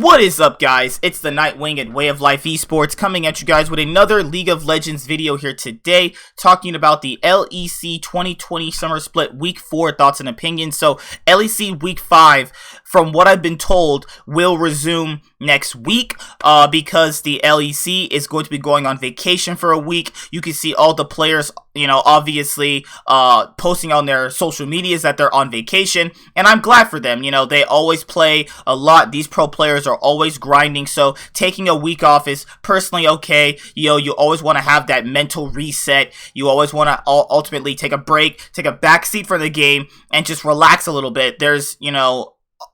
What is up, guys? It's the Nightwing at Way of Life Esports coming at you guys with another League of Legends video here today, talking about the LEC 2020 Summer Split Week 4 thoughts and opinions. So LEC Week 5, from what I've been told, will resume next week because the LEC is going to be going on vacation for a week. You can see all the players, obviously posting on their social medias that they're on vacation, and I'm glad for them. They always play a lot. These pro players are always grinding, so taking a week off is personally okay. You always want to have that mental reset. You always want to ultimately take a break, take a back seat from the game, and just relax a little bit. There's,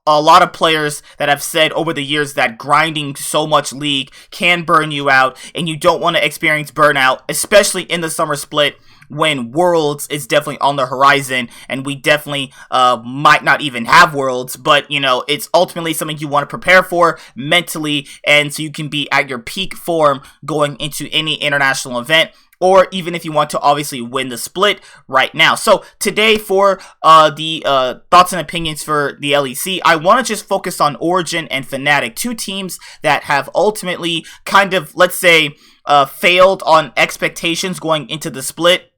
a lot of players that have said over the years that grinding so much League can burn you out, and you don't want to experience burnout, especially in the summer split when Worlds is definitely on the horizon, and we definitely might not even have Worlds, but it's ultimately something you want to prepare for mentally, and so you can be at your peak form going into any international event, or even if you want to obviously win the split right now. So today for the thoughts and opinions for the LEC, I want to just focus on Origin and Fnatic, two teams that have ultimately kind of, let's say, failed on expectations going into the split.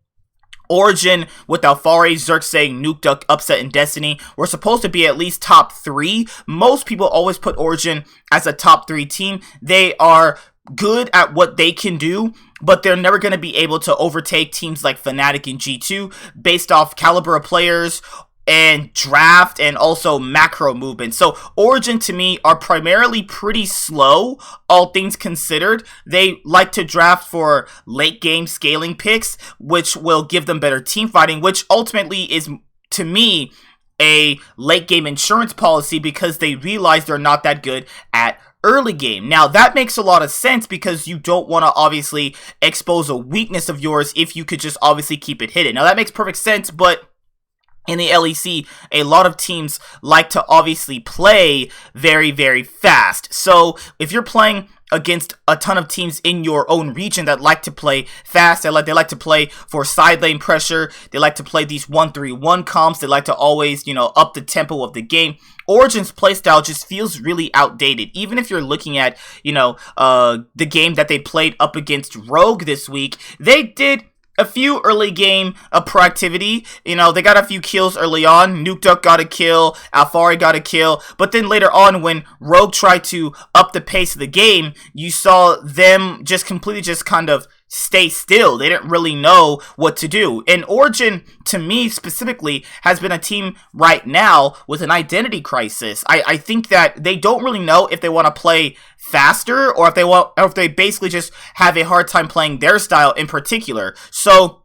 Origin with Alphari, Xerxes, Nukeduck, Upset, and Destiny were supposed to be at least top 3. Most people always put Origin as a top 3 team. They are good at what they can do, but they're never going to be able to overtake teams like Fnatic and G2 based off caliber of players and draft and also macro movement. So Origin to me are primarily pretty slow, all things considered. They like to draft for late game scaling picks, which will give them better team fighting, which ultimately is, to me, a late game insurance policy because they realize they're not that good at early game. Now that makes a lot of sense because you don't want to obviously expose a weakness of yours if you could just obviously keep it hidden. Now that makes perfect sense, but in the LEC, a lot of teams like to obviously play very, very fast. So if you're playing against a ton of teams in your own region that like to play fast, they like to play for side lane pressure, they like to play these 1-3-1 comps, they like to always, up the tempo of the game. Origin's playstyle just feels really outdated. Even if you're looking at, the game that they played up against Rogue this week, they did a few early game proactivity. They got a few kills early on. Nukeduck got a kill, Alphari got a kill, but then later on when Rogue tried to up the pace of the game, you saw them just completely just kind of stay still. They didn't really know what to do. And Origin, to me specifically, has been a team right now with an identity crisis. I think that they don't really know if they want to play faster or if they basically just have a hard time playing their style in particular. So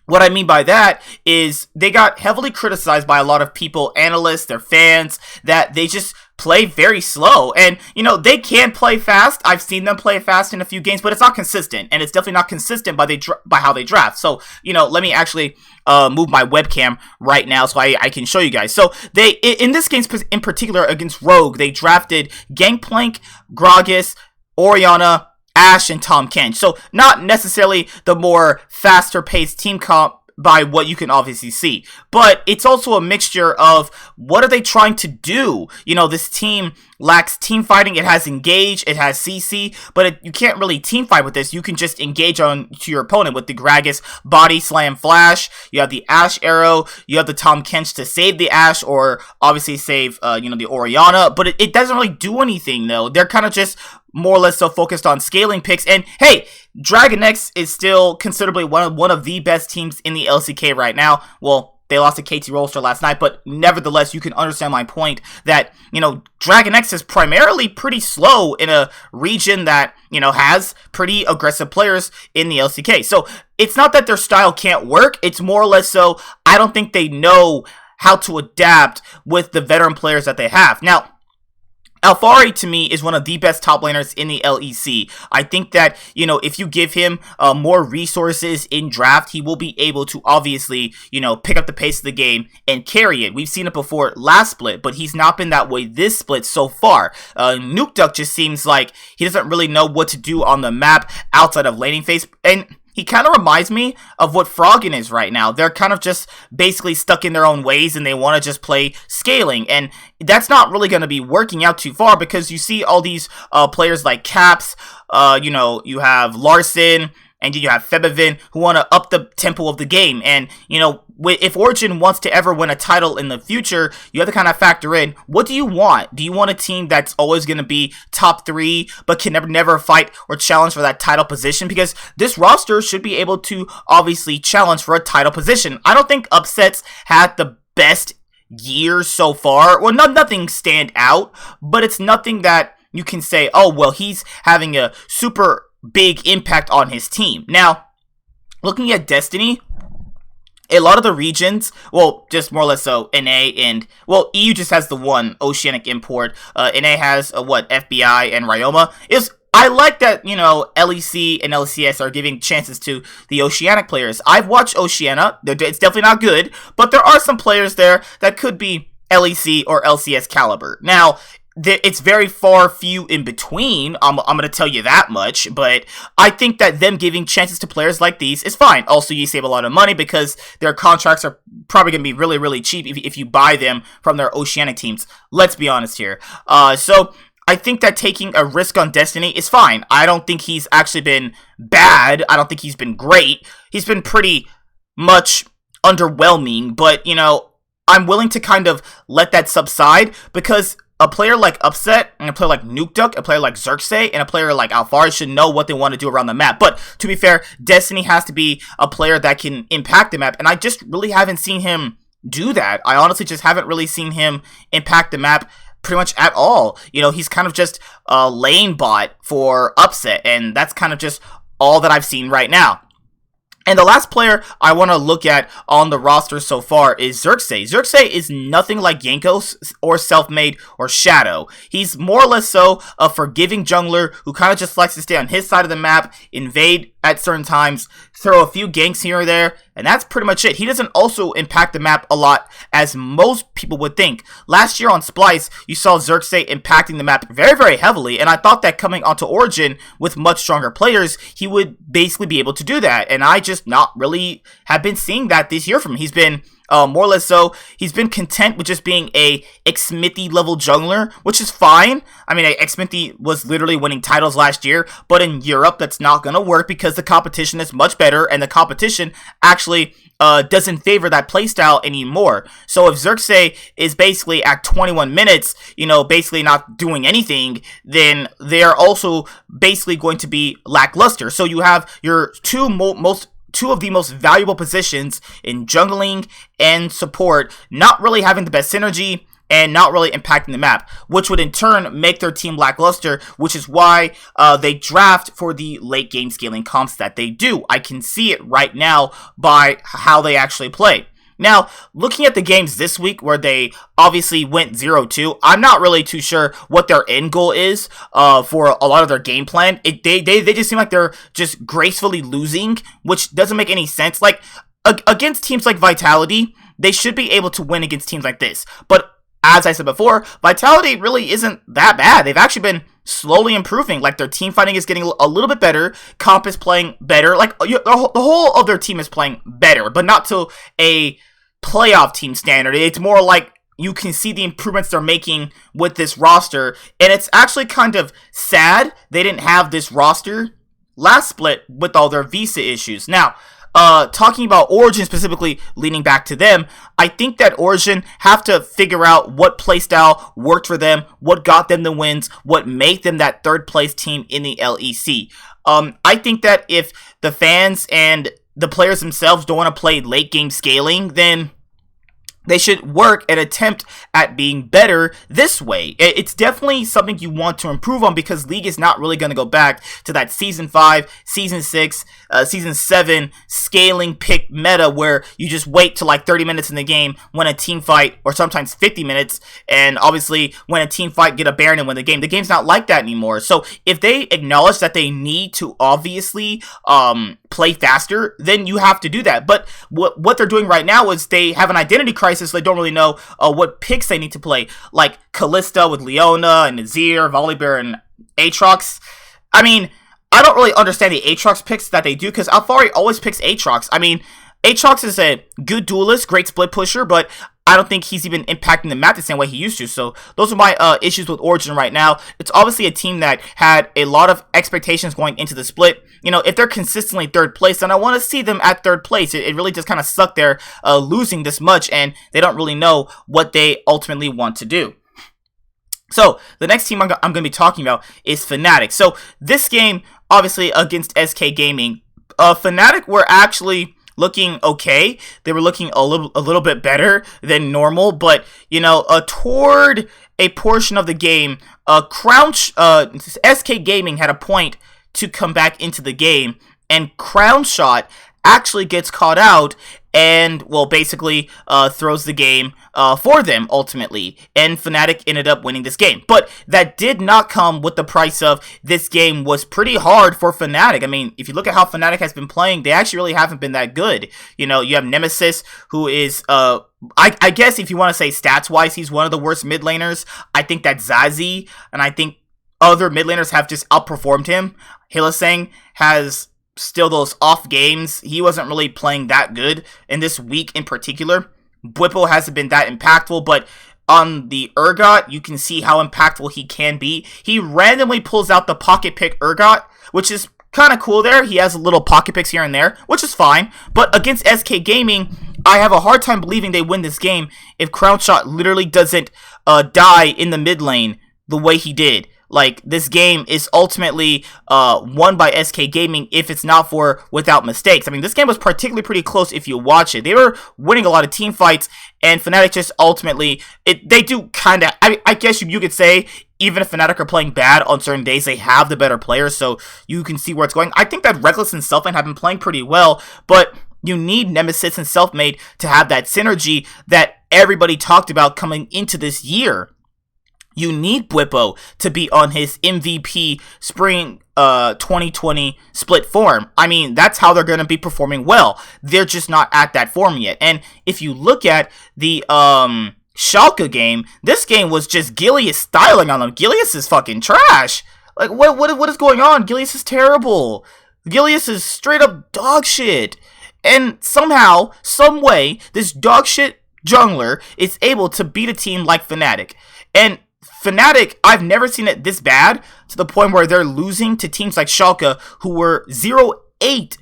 what I mean by that is they got heavily criticized by a lot of people, analysts, their fans, that they just play very slow. And, they can play fast. I've seen them play fast in a few games, but it's not consistent. And it's definitely not consistent by how they draft. So, let me actually move my webcam right now so I can show you guys. So, they, in this game in particular against Rogue, they drafted Gangplank, Gragas, Orianna, Ashe, and Tahm Kench. So not necessarily the more faster paced team comp by what you can obviously see, but it's also a mixture of what are they trying to do. This team lacks team fighting. It has engage, it has CC, but you can't really team fight with this. You can just engage on to your opponent with the Gragas body slam flash. You have the Ashe arrow, you have the Tahm Kench to save the Ashe or obviously save the Orianna, but it doesn't really do anything though. They're kind of just more or less so focused on scaling picks. And hey, Dragon X is still considerably one of the best teams in the LCK right now. Well, they lost to KT Rolster last night, but nevertheless, you can understand my point that, Dragon X is primarily pretty slow in a region that, has pretty aggressive players in the LCK. So it's not that their style can't work. It's more or less so I don't think they know how to adapt with the veteran players that they have. Now, Alphari, to me, is one of the best top laners in the LEC. I think that, if you give him more resources in draft, he will be able to obviously, pick up the pace of the game and carry it. We've seen it before last split, but he's not been that way this split so far. Nukeduck just seems like he doesn't really know what to do on the map outside of laning phase. And he kind of reminds me of what Froggen is right now. They're kind of just basically stuck in their own ways and they want to just play scaling. And that's not really going to be working out too far because you see all these players like Caps, you have Larson, and you have Febevin who want to up the tempo of the game. And, if Origin wants to ever win a title in the future, you have to kind of factor in, what do you want? Do you want a team that's always going to be top 3, but can never fight or challenge for that title position? Because this roster should be able to obviously challenge for a title position. I don't think Upsets had the best years so far. Well, nothing stand out, but it's nothing that you can say, oh, well, he's having a super big impact on his team. Now, looking at Destiny, a lot of the regions, well, just more or less so, NA and, well, EU just has the one Oceanic import. NA has, FBI and Ryoma. I like that, LEC and LCS are giving chances to the Oceanic players. I've watched Oceania. It's definitely not good, but there are some players there that could be LEC or LCS caliber. Now, it's very few in between, I'm going to tell you that much, but I think that them giving chances to players like these is fine. Also, you save a lot of money because their contracts are probably going to be really, really cheap if you buy them from their Oceanic teams. Let's be honest here. So I think that taking a risk on Destiny is fine. I don't think he's actually been bad. I don't think he's been great. He's been pretty much underwhelming, but, I'm willing to kind of let that subside because a player like Upset, and a player like Nukeduck, a player like Xerxes, and a player like Alphara should know what they want to do around the map. But, to be fair, Destiny has to be a player that can impact the map, and I just really haven't seen him do that. I honestly just haven't really seen him impact the map pretty much at all. He's kind of just a lane bot for Upset, and that's kind of just all that I've seen right now. And the last player I want to look at on the roster so far is Xerxes. Xerxes is nothing like Yankos or Selfmade or Shadow. He's more or less so a forgiving jungler who kind of just likes to stay on his side of the map, invade at certain times, throw a few ganks here or there, and that's pretty much it. He doesn't also impact the map a lot as most people would think. Last year on Splice, you saw Xerxes impacting the map very, very heavily, and I thought that coming onto Origin with much stronger players, he would basically be able to do that, and I just not really have been seeing that this year from him. He's been more or less so, he's been content with just being a Xmithy level jungler, which is fine. I mean, Xmithy was literally winning titles last year, but in Europe, that's not going to work because the competition is much better, and the competition actually doesn't favor that playstyle anymore. So if Xerxes is basically at 21 minutes, basically not doing anything, then they're also basically going to be lackluster. So you have your two of the most valuable positions in jungling and support not really having the best synergy and not really impacting the map, which would in turn make their team lackluster, which is why they draft for the late game scaling comps that they do. I can see it right now by how they actually play. Now, looking at the games this week where they obviously went 0-2, I'm not really too sure what their end goal is for a lot of their game plan. They just seem like they're just gracefully losing, which doesn't make any sense. Like, against teams like Vitality, they should be able to win against teams like this. But as I said before, Vitality really isn't that bad. They've actually been slowly improving. Like, their team fighting is getting a little bit better. Comp is playing better. Like, the whole of their team is playing better, but not to a playoff team standard. It's more like you can see the improvements they're making with this roster, and it's actually kind of sad they didn't have this roster last split with all their visa issues. Now, talking about Origin specifically, leaning back to them, I think that Origin have to figure out what playstyle worked for them, what got them the wins, what made them that third place team in the LEC. I think that if the fans and the players themselves don't want to play late game scaling, then they should work and attempt at being better this way. It's definitely something you want to improve on because League is not really going to go back to that Season 5, Season 6, Season 7 scaling pick meta where you just wait till like 30 minutes in the game, win a team fight, or sometimes 50 minutes, and obviously when a team fight, get a Baron and win the game. The game's not like that anymore. So if they acknowledge that they need to obviously play faster, then you have to do that. But what they're doing right now is they have an identity crisis. They don't really know what picks they need to play, like Kalista with Leona and Nazir, Volibear and Aatrox. I mean, I don't really understand the Aatrox picks that they do, because Alfari always picks Aatrox. I mean, Aatrox is a good duelist, great split pusher, but I don't think he's even impacting the map the same way he used to. So those are my issues with Origin right now. It's obviously a team that had a lot of expectations going into the split. You know, if they're consistently third place, then I want to see them at third place. It really just kind of sucked they're losing this much, and they don't really know what they ultimately want to do. So, the next team I'm going to be talking about is Fnatic. So, this game, obviously, against SK Gaming, Fnatic were actually looking okay. They were looking a little bit better than normal, but, you know, toward a portion of the game, SK Gaming had a point to come back into the game, and Crown Shot actually gets caught out and, well, basically throws the game for them, ultimately. And Fnatic ended up winning this game. But that did not come with the price of this game was pretty hard for Fnatic. I mean, if you look at how Fnatic has been playing, they actually really haven't been that good. You know, you have Nemesis, who is, I guess if you want to say stats-wise, he's one of the worst mid laners. I think that's Zazie, and I think other mid laners have just outperformed him. Hylissang has still those off games. He wasn't really playing that good in this week in particular. Bwipo hasn't been that impactful, but on the Urgot, you can see how impactful he can be. He randomly pulls out the pocket pick Urgot, which is kind of cool there. He has little pocket picks here and there, which is fine. But against SK Gaming, I have a hard time believing they win this game if Crown Shot literally doesn't die in the mid lane the way he did. Like, this game is ultimately won by SK Gaming if it's not for without mistakes. I mean, this game was particularly pretty close if you watch it. They were winning a lot of team fights, and Fnatic just ultimately, they do kind of, I guess you could say, even if Fnatic are playing bad on certain days, they have the better players, so you can see where it's going. I think that Reckless and Selfmade have been playing pretty well, but you need Nemesis and Selfmade to have that synergy that everybody talked about coming into this year. You need Bwipo to be on his MVP spring 2020 split form. I mean, that's how they're going to be performing well. They're just not at that form yet. And if you look at the Schalke game, this game was just Gilius styling on them. Gilius is fucking trash. Like, what is going on? Gilius is terrible. Gilius is straight up dog shit. And somehow, some way, this dog shit jungler is able to beat a team like Fnatic. And Fnatic, I've never seen it this bad, to the point where they're losing to teams like Schalke, who were 0-8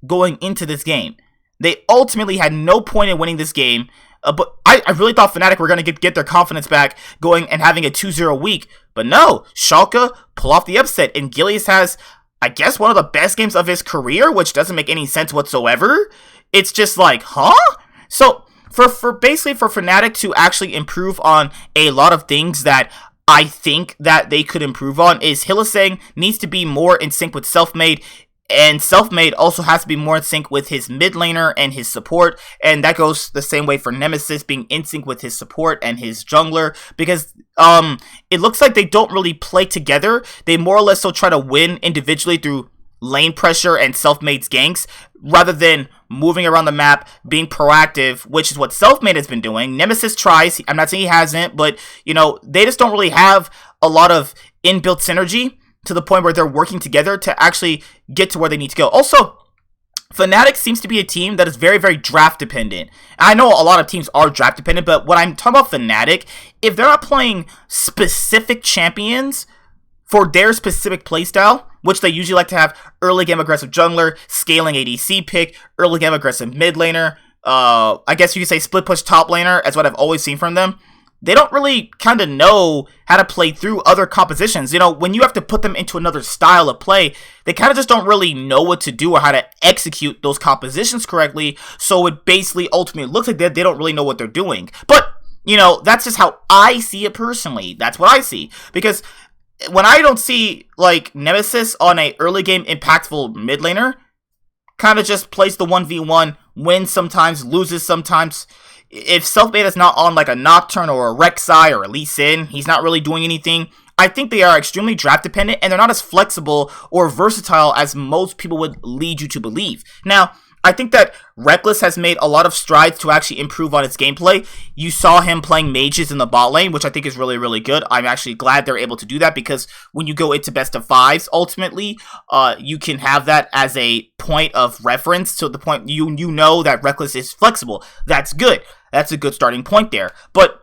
going into this game. They ultimately had no point in winning this game, but I really thought Fnatic were going to get their confidence back going and having a 2-0 week. But no, Schalke pull off the upset, and Gilius has, I guess, one of the best games of his career, which doesn't make any sense whatsoever. It's just like, huh? So For basically for Fnatic to actually improve on a lot of things that I think that they could improve on is Hylissang needs to be more in sync with Selfmade, and Selfmade also has to be more in sync with his mid laner and his support, and that goes the same way for Nemesis being in sync with his support and his jungler, because it looks like they don't really play together. They more or less still try to win individually through lane pressure and Selfmade's ganks, rather than moving around the map, being proactive, which is what Selfmade has been doing. Nemesis tries, I'm not saying he hasn't, but, you know, they just don't really have a lot of inbuilt synergy to the point where they're working together to actually get to where they need to go. Also, Fnatic seems to be a team that is very, very draft dependent. I know a lot of teams are draft dependent, but when I'm talking about Fnatic, if they're not playing specific champions for their specific playstyle, which they usually like to have early game aggressive jungler, scaling ADC pick, early game aggressive mid laner, I guess you could say split push top laner, as what I've always seen from them. They don't really kind of know how to play through other compositions. You know, when you have to put them into another style of play, they kind of just don't really know what to do or how to execute those compositions correctly. So it basically ultimately looks like they don't really know what they're doing. But, you know, that's just how I see it personally. That's what I see. Because when I don't see, like, Nemesis on a early game impactful mid laner, kind of just plays the 1v1, wins sometimes, loses sometimes. If Selfmade is not on, like, a Nocturne or a Rek'Sai or a Lee Sin, he's not really doing anything. I think they are extremely draft dependent, and they're not as flexible or versatile as most people would lead you to believe. Now, I think that Reckless has made a lot of strides to actually improve on its gameplay. You saw him playing mages in the bot lane, which I think is really, really good. I'm actually glad they're able to do that, because when you go into best of fives, ultimately, you can have that as a point of reference to the point you know that Reckless is flexible. That's good. That's a good starting point there. But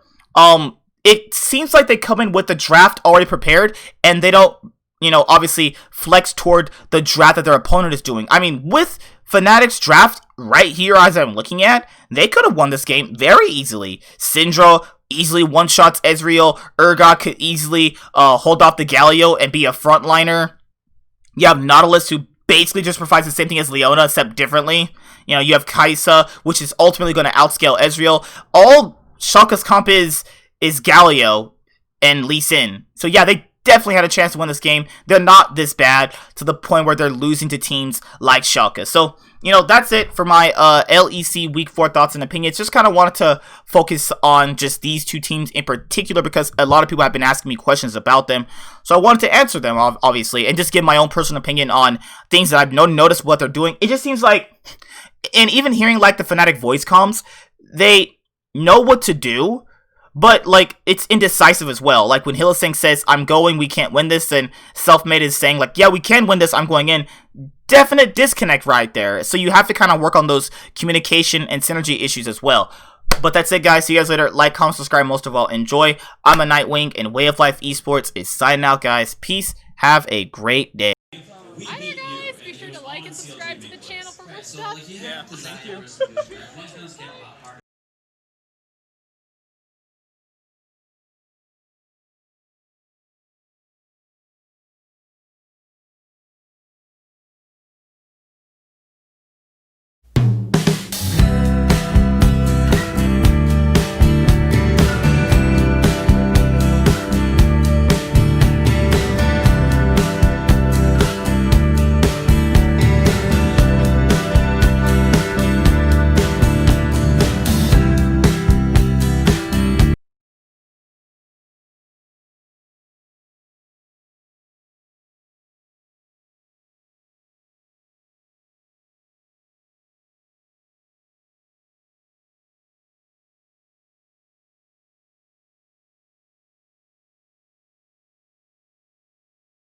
it seems like they come in with the draft already prepared, and they don't, obviously flex toward the draft that their opponent is doing. I mean, with Fnatic's draft right here as I'm looking at, they could have won this game very easily. Syndra easily one-shots Ezreal. Urgot could easily hold off the Galio and be a frontliner. You have Nautilus, who basically just provides the same thing as Leona, except differently. You have Kai'Sa, which is ultimately going to outscale Ezreal. All Schalke's comp is Galio and Lee Sin. So yeah, they definitely had a chance to win this game. They're not this bad to the point where they're losing to teams like Schalke. So, that's it for my LEC Week 4 thoughts and opinions. Just kind of wanted to focus on just these two teams in particular, because a lot of people have been asking me questions about them. So I wanted to answer them, obviously, and just give my own personal opinion on things that I've noticed what they're doing. It just seems like, and even hearing like the Fnatic voice comms, they know what to do, but, like, it's indecisive as well. Like, when Hylissang says, I'm going, we can't win this, and Selfmade is saying, like, yeah, we can win this, I'm going in. Definite disconnect right there. So you have to kind of work on those communication and synergy issues as well. But that's it, guys. See you guys later. Like, comment, subscribe, most of all, enjoy. I'm a Nightwing, and Way of Life Esports is signing out, guys. Peace. Have a great day. Hi there, guys. Be sure to like and subscribe to the channel for more stuff. Yeah, thank you.